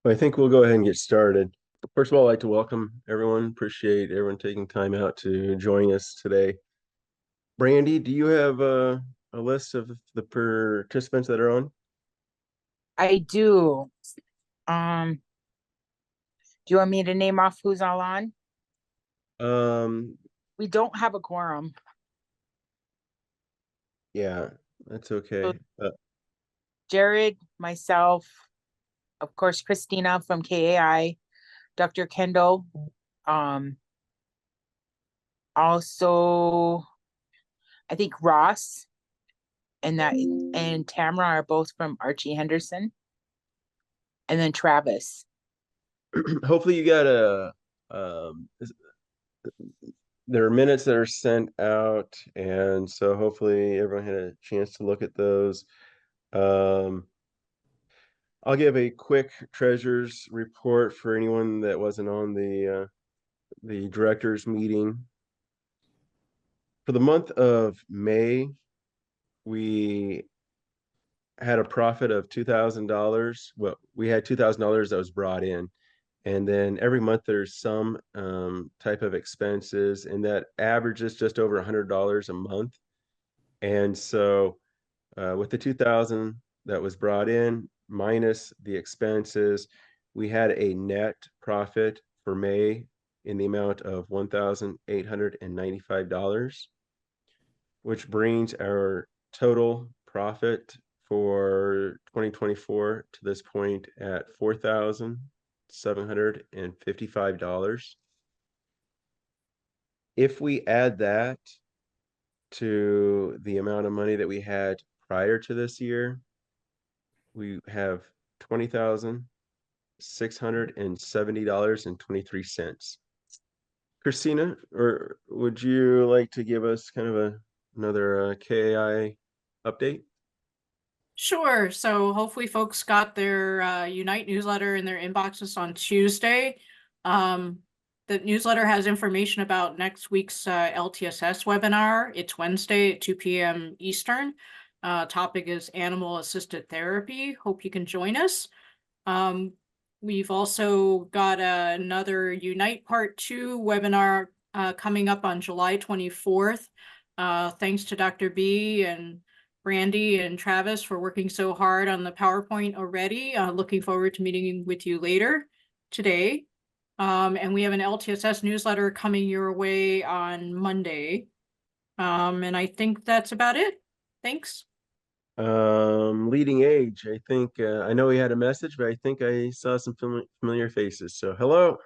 I think we'll go ahead and get started. First of all, I'd like to welcome everyone. Appreciate everyone taking time out to join us today. Brandy, do you have a list of the participants that are on? I do. Um, do you want me to name off who's all on? Um, We don't have a quorum. yeah, that's So okay. Jared, myself, of course, Christina from KAI, Dr. Kendall, um, also I think Ross and Tamara are both from Archie Henderson, and then Travis. Hopefully you got um, there are minutes that are sent out, and so hopefully everyone had a chance to look at those. Um, I'll give a quick treasurer's report for anyone that wasn't on the directors meeting. For the month of May, we had a profit of $2,000. Well, we had $2,000 that was brought in. And then every month there's some type of expenses, and that averages just over $100 a month. And so with the 2,000 that was brought in minus the expenses, we had a net profit for May in the amount of $1,895, which brings our total profit for 2024 to this point at $4,755. If we add that to the amount of money that we had prior to this year, we have $20,670.23. Christina, or would you like to give us kind of another KAI update? Sure. So hopefully folks got their U.N.I.T.E newsletter in their inboxes on Tuesday. The newsletter has information about next week's LTSS webinar. It's Wednesday at 2 p.m. Eastern. Topic is animal assisted therapy. Hope you can join us. We've also got another U.N.I.T.E Part 2 webinar coming up on July 24th. Thanks to Dr. B and Brandy and Travis for working so hard on the PowerPoint already. Looking forward to meeting with you later today. And we have an LTSS newsletter coming your way on Monday. And I think that's about it. Thanks. Leading age. I think I know he had a message, but I think I saw some familiar faces. So hello.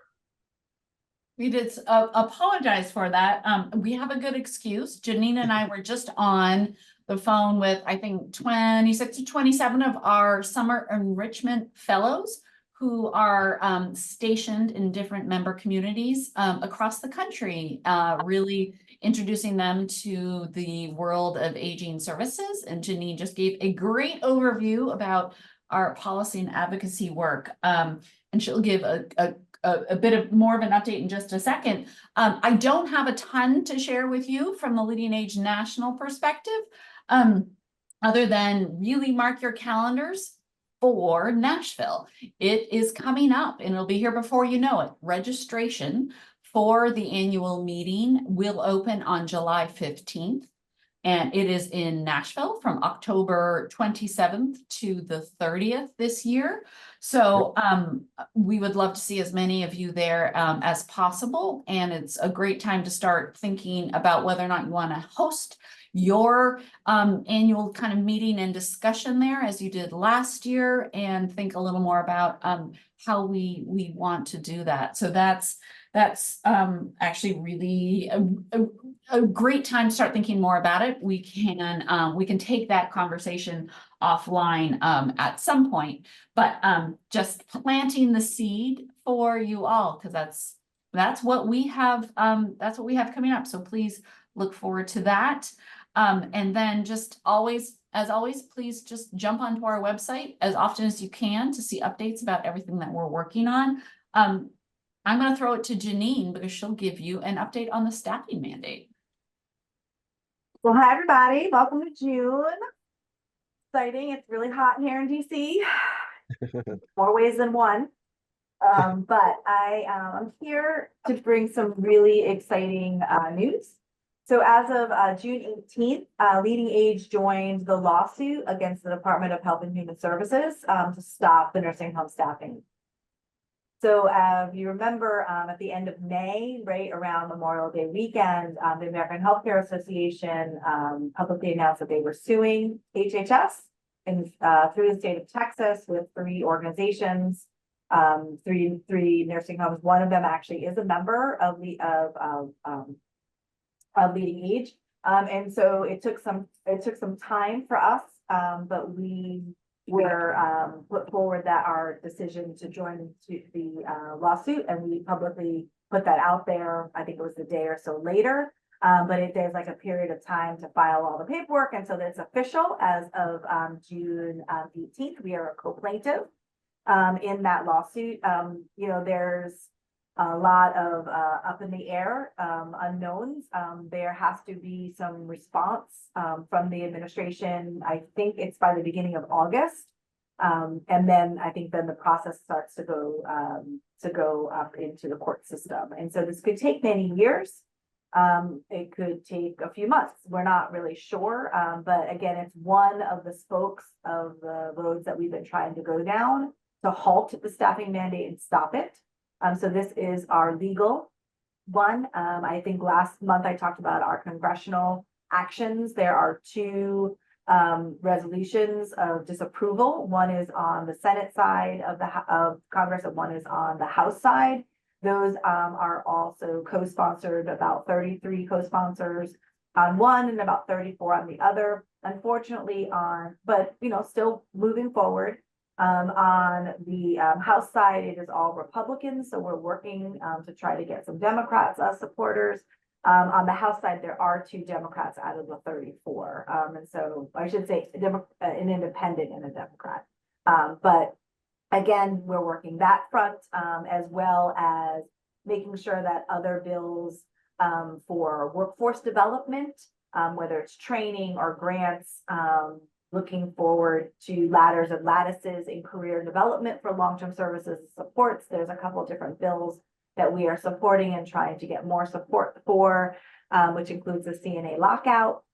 We did apologize for that. We have a good excuse. Janine and I were just on the phone with, I think, 26 to 27 of our summer enrichment fellows who are stationed in different member communities across the country, really introducing them to the world of aging services. And Janine just gave a great overview about our policy and advocacy work. And she'll give a bit of more of an update in just a second. I don't have a ton to share with you from the Leading Age national perspective, other than really mark your calendars for Nashville. It is coming up and it'll be here before you know it. Registration for the annual meeting will open on July 15th. And it is in Nashville from October 27th to the 30th this year. So we would love to see as many of you there as possible. And it's a great time to start thinking about whether or not you want to host your annual kind of meeting and discussion there as you did last year, and think a little more about how we want to do that. So that's actually really a great time to start thinking more about it. We can take that conversation offline at some point, but just planting the seed for you all, because that's what we have coming up. So please look forward to that. And then just always, as always, please just jump onto our website as often as you can to see updates about everything that we're working on. I'm going to throw it to Janine because she'll give you an update on the staffing mandate. Well, hi everybody. Welcome to June. Exciting. It's really hot here in DC. More ways than one. But I'm here to bring some really exciting news. So as of June 18th, Leading Age joined the lawsuit against the Department of Health and Human Services to stop the nursing home staffing. So you remember at the end of May, right around Memorial Day weekend, the American Healthcare Association publicly announced that they were suing HHS and through the state of Texas with 3 organizations, three nursing homes. One of them actually is a member of Leading Age, and so it took some time for us, but we were put forward that our decision to join to the lawsuit, and we publicly put that out there. I think it was a day or so later, but there's like a period of time to file all the paperwork, and so that's official as of June 18th. We are a co-plaintiff in that lawsuit. You know, there's a lot of up in the air unknowns. There has to be some response from the administration. I think it's by the beginning of August. And then I think then the process starts to go up into the court system. And so this could take many years. It could take a few months. We're not really sure. But again, it's one of the spokes of the roads that we've been trying to go down to halt the staffing mandate and stop it. So this is our legal one. I think last month I talked about our congressional actions. There are 2 resolutions of disapproval. One is on the Senate side of Congress, and one is on the House side. Those are also co-sponsored, about 33 co-sponsors on one and about 34 on the other. Unfortunately, but you know, still moving forward. On the House side, it is all Republicans, so we're working to try to get some Democrats as supporters. On the House side, there are 2 Democrats out of the 34, and so I should say an independent and a Democrat. But again, we're working that front as well as making sure that other bills for workforce development, whether it's training or grants, looking forward to ladders and lattices in career development for long-term services and supports. There's a couple of different bills that we are supporting and trying to get more support for, which includes the CNA lockout,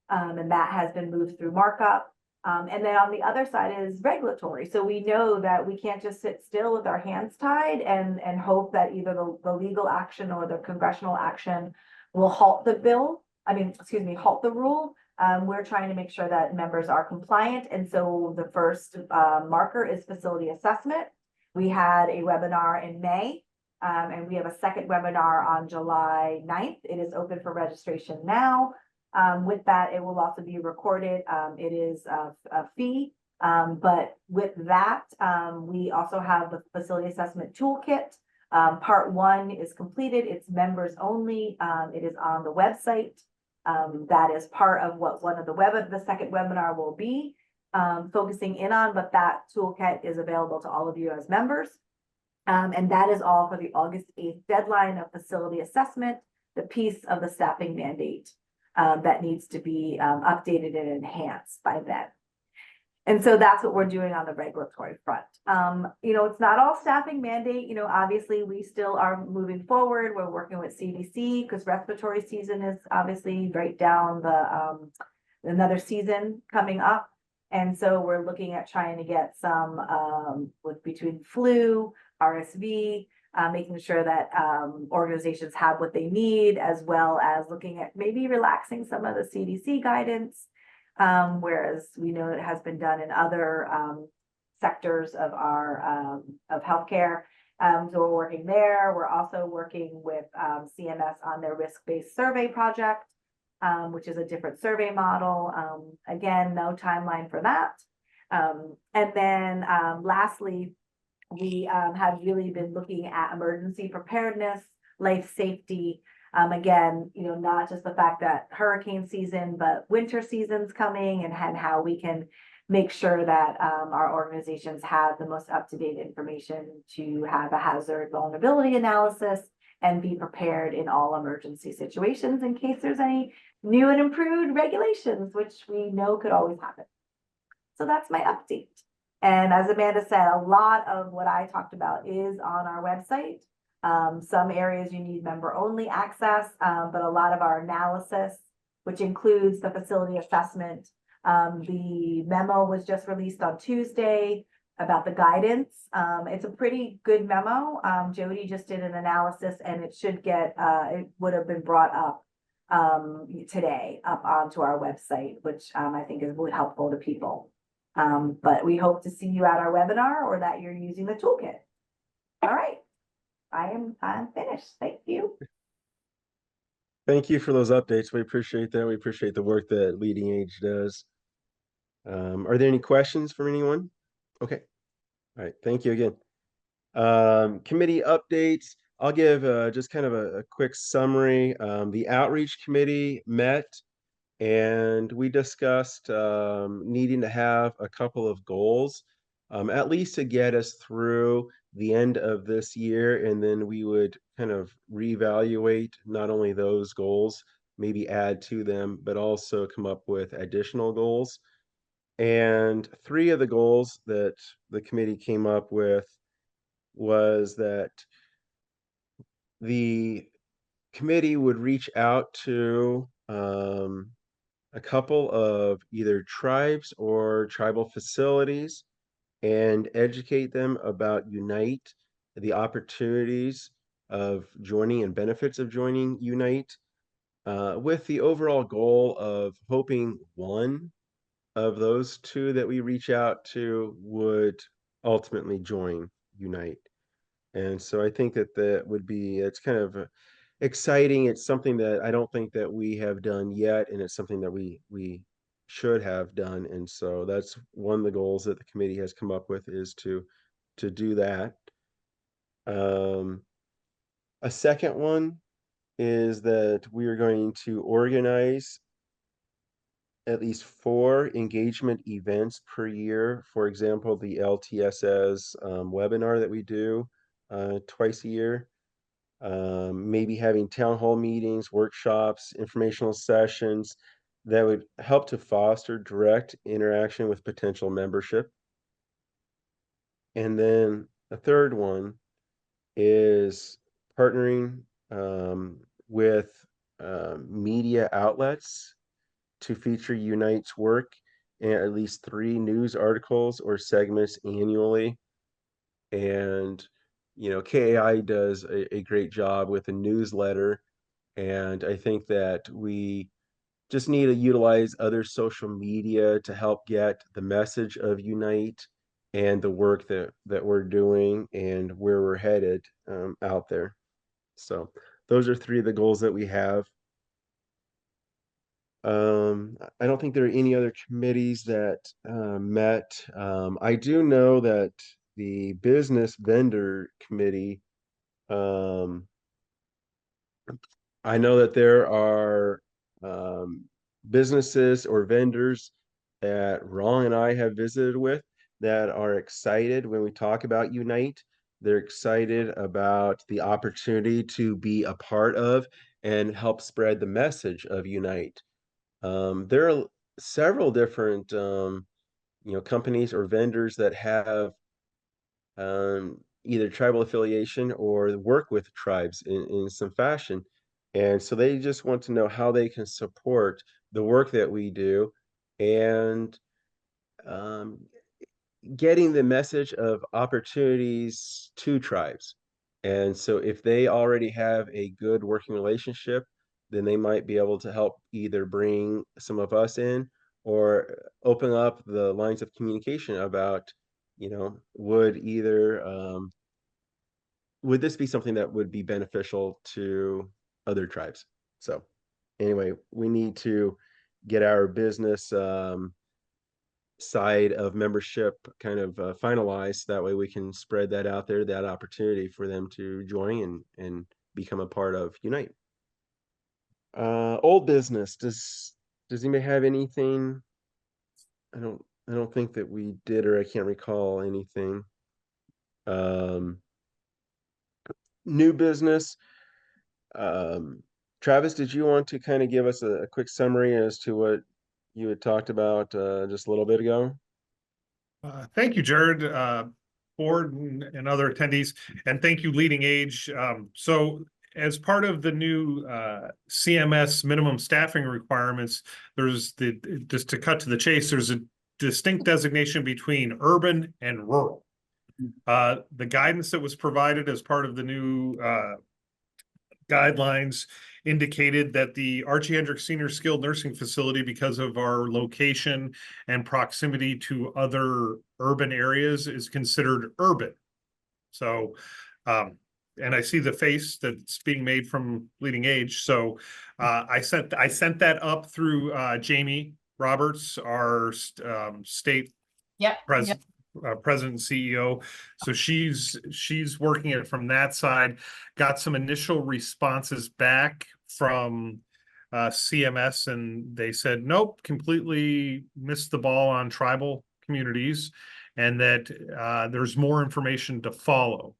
and that has been moved through markup. And then on the other side is regulatory. So we know that we can't just sit still with our hands tied and hope that either the legal action or the congressional action will halt the bill. Halt the rule. We're trying to make sure that members are compliant. And so the first marker is facility assessment. We had a webinar in May, and we have a second webinar on July 9th. It is open for registration now. With that, it will also be recorded. It is a fee, but with that, we also have the facility assessment toolkit. Part 1 is completed. It's members only. It is on the website. That is part of what the second webinar will be focusing in on, but that toolkit is available to all of you as members. And that is all for the August 8th deadline of facility assessment, the piece of the staffing mandate that needs to be updated and enhanced by then. And so that's what we're doing on the regulatory front. You know, it's not all staffing mandate. You know, obviously we still are moving forward. We're working with CDC because respiratory season is obviously right down another season coming up. And so we're looking at trying to get some between flu, RSV, making sure that organizations have what they need, as well as looking at maybe relaxing some of the CDC guidance. Whereas we know it has been done in other sectors of our of healthcare. So we're working there. We're also working with CMS on their risk-based survey project, which is a different survey model. Again, no timeline for that. And then lastly, we have really been looking at emergency preparedness, life safety. Again, you know, not just the fact that hurricane season, but winter season's coming, and how we can make sure that our organizations have the most up-to-date information to have a hazard vulnerability analysis and be prepared in all emergency situations in case there's any new and improved regulations, which we know could always happen. So that's my update. And as Amanda said, a lot of what I talked about is on our website. Some areas you need member only access, but a lot of our analysis, which includes the facility assessment. The memo was just released on Tuesday about the guidance. It's a pretty good memo. Jody just did an analysis and it should get, it would have been brought up today up onto our website, which I think is really helpful to people. But we hope to see you at our webinar or that you're using the toolkit. All right, I'm finished. Thank you. Thank you for those updates. We appreciate that. We appreciate the work that Leading Age does. Are there any questions from anyone? Okay. All right. Thank you again. Committee updates. I'll give just kind of a quick summary. The outreach committee met and we discussed needing to have a couple of goals, at least to get us through the end of this year, and then we would kind of reevaluate not only those goals, maybe add to them, but also come up with additional goals. And 3 of the goals that the committee came up with was that the committee would reach out to a couple of either tribes or tribal facilities and educate them about U.N.I.T.E, the opportunities of joining and benefits of joining U.N.I.T E, with the overall goal of hoping one of those 2 that we reach out to would ultimately join U.N.I.T E. And so I think that would be, it's kind of exciting. It's something that I don't think that we have done yet, and it's something that we should have done. And so that's one of the goals that the committee has come up with, is to do that. A second one is that we are going to organize at least 4 engagement events per year. For example, the LTSS webinar that we do twice a year. Maybe having town hall meetings, workshops, informational sessions that would help to foster direct interaction with potential membership. And then a third one is partnering with media outlets to feature U.N.I.T.'s work in at least 3 news articles or segments annually. And KAI does a great job with a newsletter, and I think that we just need to utilize other social media to help get the message of U.N.I.T E and the work that we're doing and where we're headed out there. So those are 3 of the goals that we have. I don't think there are any other committees that met. I do know that the business vendor committee, I know that there are businesses or vendors that Ron and I have visited with that are excited when we talk about U.N.I.T E. They're excited about the opportunity to be a part of and help spread the message of U.N.I.T E. There are several different companies or vendors that have either tribal affiliation or work with tribes in some fashion. And so they just want to know how they can support the work that we do and um, getting the message of opportunities to tribes. And so if they already have a good working relationship, then they might be able to help either bring some of us in or open up the lines of communication about, would this be something that would be beneficial to other tribes? So anyway, we need to get our business side of membership kind of finalized. That way we can spread that out there, that opportunity for them to join and become a part of U.N.I.T E. Old business. Does anybody have anything? I don't think that we did, or I can't recall anything. New business. Travis, did you want to kind of give us a quick summary as to what you had talked about just a little bit ago? Thank you, Jared, board and other attendees, and thank you, Leading Age. So as part of the new CMS minimum staffing requirements, there's just to cut to the chase, there's a distinct designation between urban and rural. The guidance that was provided as part of the new guidelines indicated that the Archie Hendricks Senior Skilled Nursing Facility, because of our location and proximity to other urban areas, is considered urban. So, and I see the face that's being made from Leading Age. So, I sent that up through Jamie Roberts, our state Yep. president. President and CEO. So she's working it from that side. Got some initial responses back from CMS, and they said nope, completely missed the ball on tribal communities, and that there's more information to follow.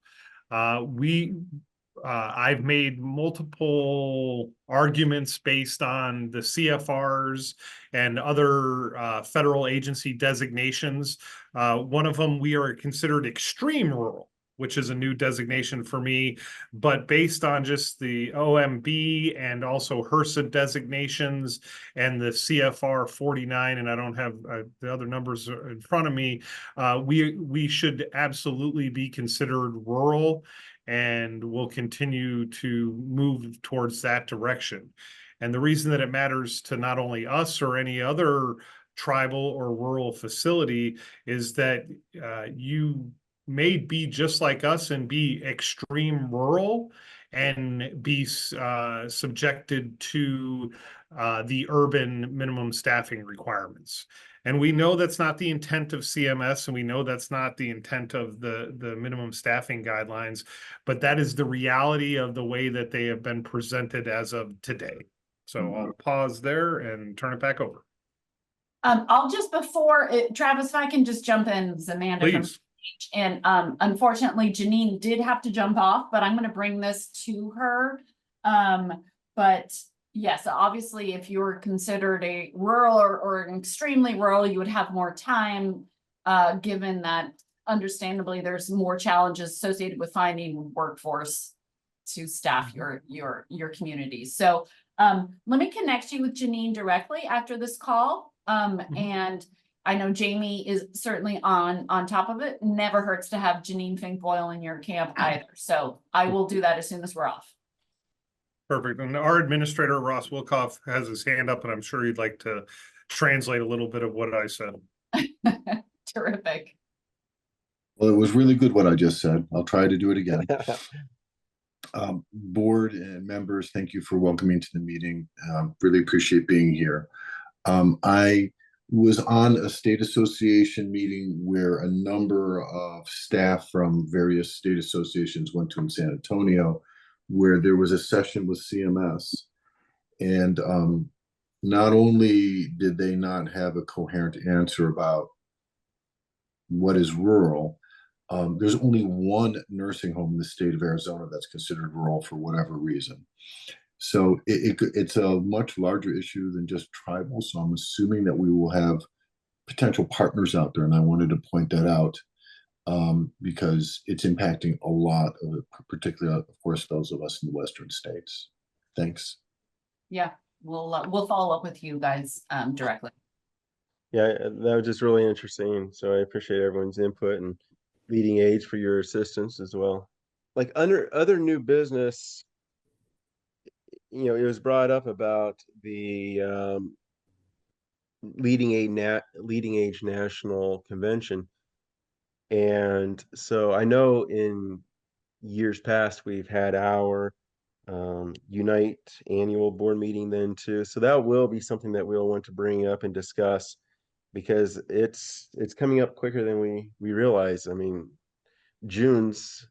I've made multiple arguments based on the CFRs and other federal agency designations. One of them, we are considered extreme rural, which is a new designation for me, but based on just the OMB and also HRSA designations and the CFR 49, and I don't have the other numbers in front of me, we should absolutely be considered rural, and we'll continue to move towards that direction. And the reason that it matters to not only us or any other tribal or rural facility is that you may be just like us and be extreme rural and be subjected to the urban minimum staffing requirements. And we know that's not the intent of CMS, and we know that's not the intent of the minimum staffing guidelines, but that is the reality of the way that they have been presented as of today. So I'll pause there and turn it back over. I'll just Travis, if I can just jump in, it's Amanda from Please. and unfortunately Janine did have to jump off, but I'm going to bring this to her. But yes, obviously if you're considered a rural or an extremely rural, you would have more time, given that understandably there's more challenges associated with finding workforce to staff your communities. So let me connect you with Janine directly after this call. And I know Jamie is certainly on top of it. Never hurts to have Janine Finkboyle in your camp either. So I will do that as soon as we're off. Perfect. And our administrator, Ross Wilkoff, has his hand up, and I'm sure he'd like to translate a little bit of what I said. Terrific. Well, it was really good what I just said. I'll try to do it again. Board and members, thank you for welcoming to the meeting. Really appreciate being here. I was on a state association meeting where a number of staff from various state associations went to in San Antonio, where there was a session with CMS. And not only did they not have a coherent answer about what is rural, there's only one nursing home in the state of Arizona that's considered rural for whatever reason. So it's a much larger issue than just tribal. So I'm assuming that we will have potential partners out there. And I wanted to point that out because it's impacting a lot of it, particularly, of course, those of us in the Western states. Thanks. Yeah, we'll follow up with you guys directly. Yeah, that was just really interesting. So I appreciate everyone's input and Leading Age for your assistance as well. Like under other new business, it was brought up about the Leading Age National Convention. And so I know in years past we've had our U.N.I.T.E annual board meeting then too. So that will be something that we'll want to bring up and discuss, because it's coming up quicker than we realize. I mean, June's,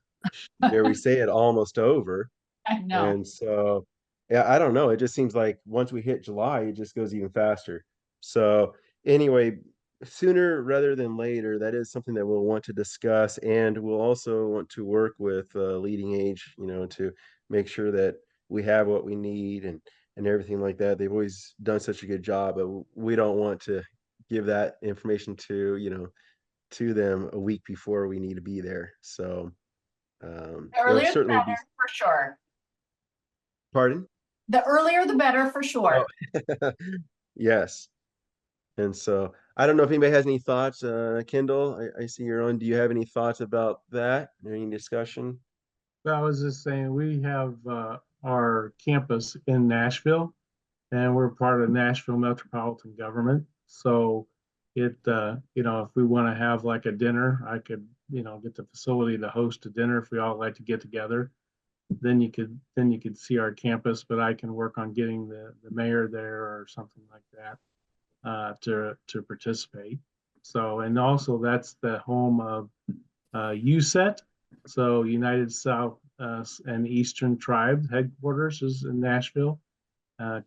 dare we say it, almost over. I know. And so, yeah, I don't know. It just seems like once we hit July, it just goes even faster. So anyway, sooner rather than later, that is something that we'll want to discuss. And we'll also want to work with Leading Age, to make sure that we have what we need and everything like that. They've always done such a good job, but we don't want to give that information to, to them a week before we need to be there. So The there'll earlier the certainly be. better, for sure. Pardon? The earlier the better, for sure. Oh. Yes. And so I don't know if anybody has any thoughts. Kendall, I see you're on. Do you have any thoughts about that? Any discussion? Well, I was just saying, we have our campus in Nashville, and we're part of Nashville metropolitan government. So it, if we want to have like a dinner, I could, get the facility to host a dinner if we all like to get together. Then you could see our campus, but I can work on getting the mayor there or something like that to participate. So, and also that's the home of U.S.E.T. So United South and Eastern Tribe headquarters is in Nashville.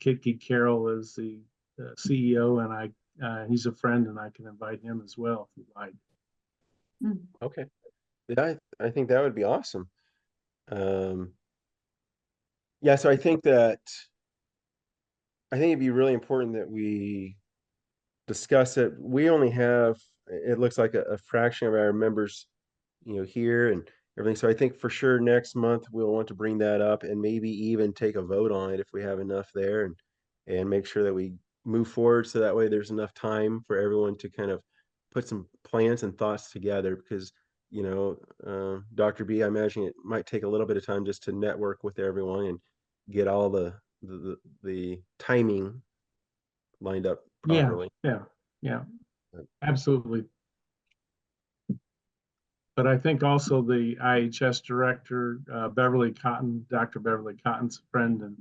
Kiki Carroll is the CEO, and he's a friend, and I can invite him as well if you'd like. Okay. Yeah, I think that would be awesome. Yeah, so I think it'd be really important that we discuss it. We only have, it looks like a fraction of our members, here and everything. So I think for sure next month we'll want to bring that up and maybe even take a vote on it if we have enough there, and make sure that we move forward so that way there's enough time for everyone to kind of put some plans and thoughts together, because Dr. B, I imagine it might take a little bit of time just to network with everyone and get all the timing lined up properly. Yeah, absolutely. But I think also the IHS director, Beverly Cotton, Dr. Beverly Cotton's a friend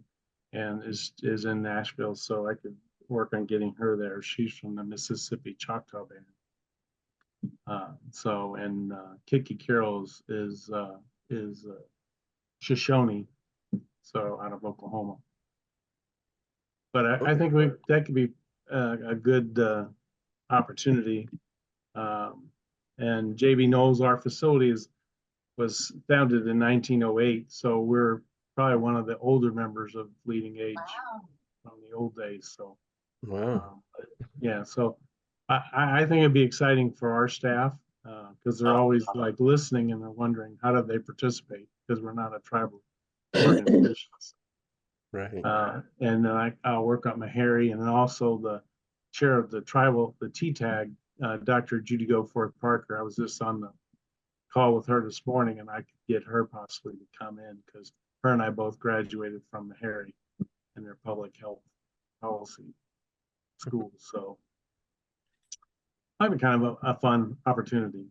and is in Nashville, so I could work on getting her there. She's from the Mississippi Choctaw Band. And Kiki Carroll is Shoshone, so out of Oklahoma. But I think that could be a good opportunity. And JB knows our facility was founded in 1908, so we're probably one of the older members of Leading Age from the old days. So, Wow. yeah, so I think it'd be exciting for our staff because they're always like listening and they're wondering how do they participate, because we're not a tribal organization. Right. And I'll work on Meharry, and then also the chair of the TTAG, Dr. Judy Goforth Parker. I was just on the call with her this morning, and I could get her possibly to come in because her and I both graduated from Meharry in their public health policy school. So might be kind of a fun opportunity.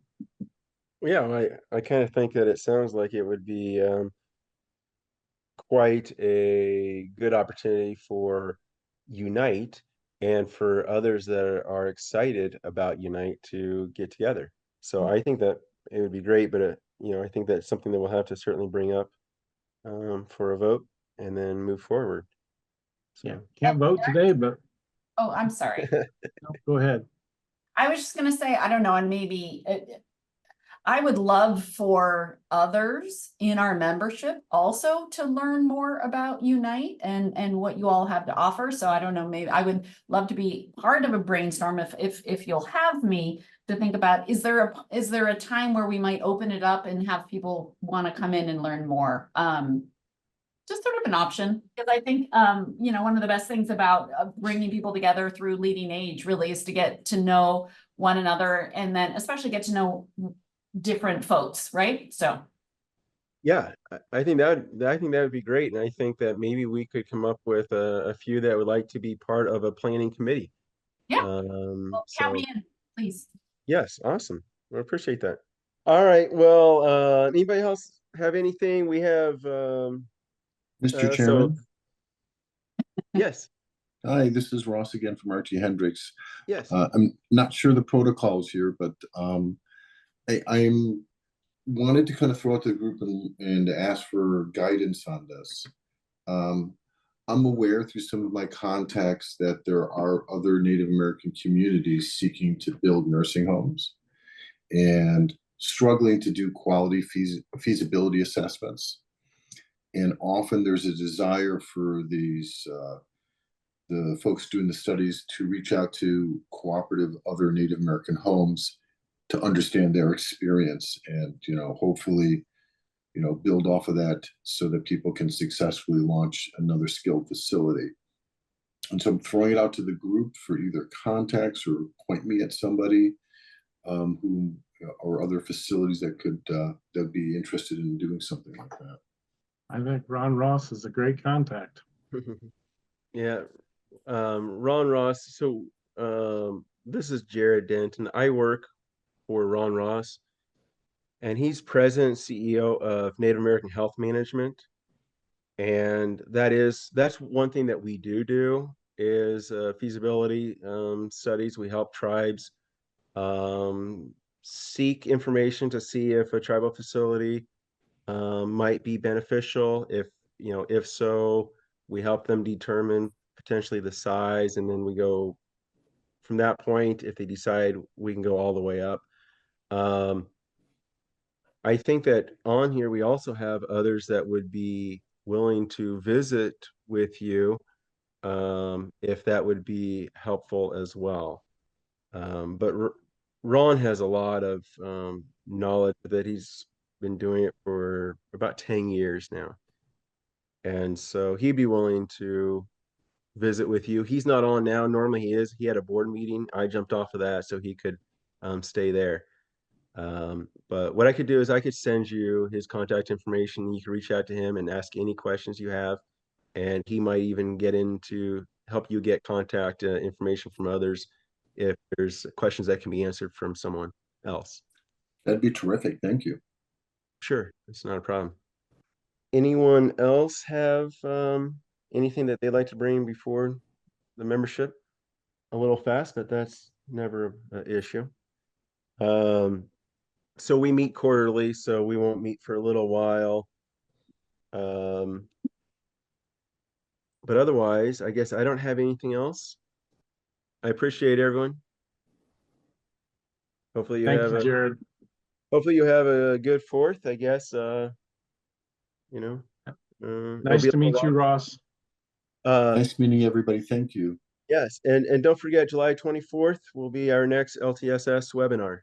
Yeah, I kind of think that it sounds like it would be quite a good opportunity for U.N.I.T.E and for others that are excited about U.N.I.T E to get together. So I think that it would be great, but I think that's something that we'll have to certainly bring up for a vote and then move forward. So. Yeah, can't vote today, but Oh, I'm sorry. no, go ahead. I was just gonna say, I don't know, and maybe I would love for others in our membership also to learn more about U.N.I.T E and what you all have to offer. So I don't know, maybe I would love to be part of a brainstorm if you'll have me to think about, is there a time where we might open it up and have people want to come in and learn more? Just sort of an option, because I think, one of the best things about bringing people together through Leading Age really is to get to know one another, and then especially get to know different folks, right? So Yeah, I think that would be great, and I think that maybe we could come up with a few that would like to be part of a planning committee. yeah, count me in, please. Yes, awesome. I appreciate that. All right. Well, anybody else have anything? We have Mr. Chairman. Yes. Hi, this is Ross again from Archie Hendricks. Yes. I'm not sure the protocols here, but I'm wanted to kind of throw out to the group and ask for guidance on this. I'm aware through some of my contacts that there are other Native American communities seeking to build nursing homes and struggling to do quality feasibility assessments. And often there's a desire for these the folks doing the studies to reach out to cooperative other Native American homes to understand their experience and, hopefully, build off of that so that people can successfully launch another skilled facility. And so I'm throwing it out to the group for either contacts or point me at somebody who or other facilities that could that be interested in doing something like that. I think Ron Ross is a great contact. Yeah, Ron Ross. So this is Jared Denton. I work for Ron Ross, and he's president and CEO of Native American Health Management. And that's one thing that we do is feasibility studies. We help tribes seek information to see if a tribal facility might be beneficial. If so, we help them determine potentially the size, and then we go from that point. If they decide, we can go all the way up. I think that on here we also have others that would be willing to visit with you if that would be helpful as well. But Ron has a lot of knowledge that he's been doing it for about 10 years now. And so he'd be willing to visit with you. He's not on now. Normally he is. He had a board meeting. I jumped off of that so he could stay there. But what I could do is I could send you his contact information. You can reach out to him and ask any questions you have. And he might even get into help you get contact information from others if there's questions that can be answered from someone else. That'd be terrific. Thank you. Sure, it's not a problem. Anyone else have anything that they'd like to bring before the membership? A little fast, but that's never an issue. So we meet quarterly, so we won't meet for a little while. But otherwise, I guess I don't have anything else. I appreciate everyone. Hopefully you Thank have you, Jared. hopefully you have a good fourth, I guess. It'll Nice be a to meet you, little Ross. while. Nice meeting everybody. Thank you. Yes, and don't forget, July 24th will be our next LTSS webinar.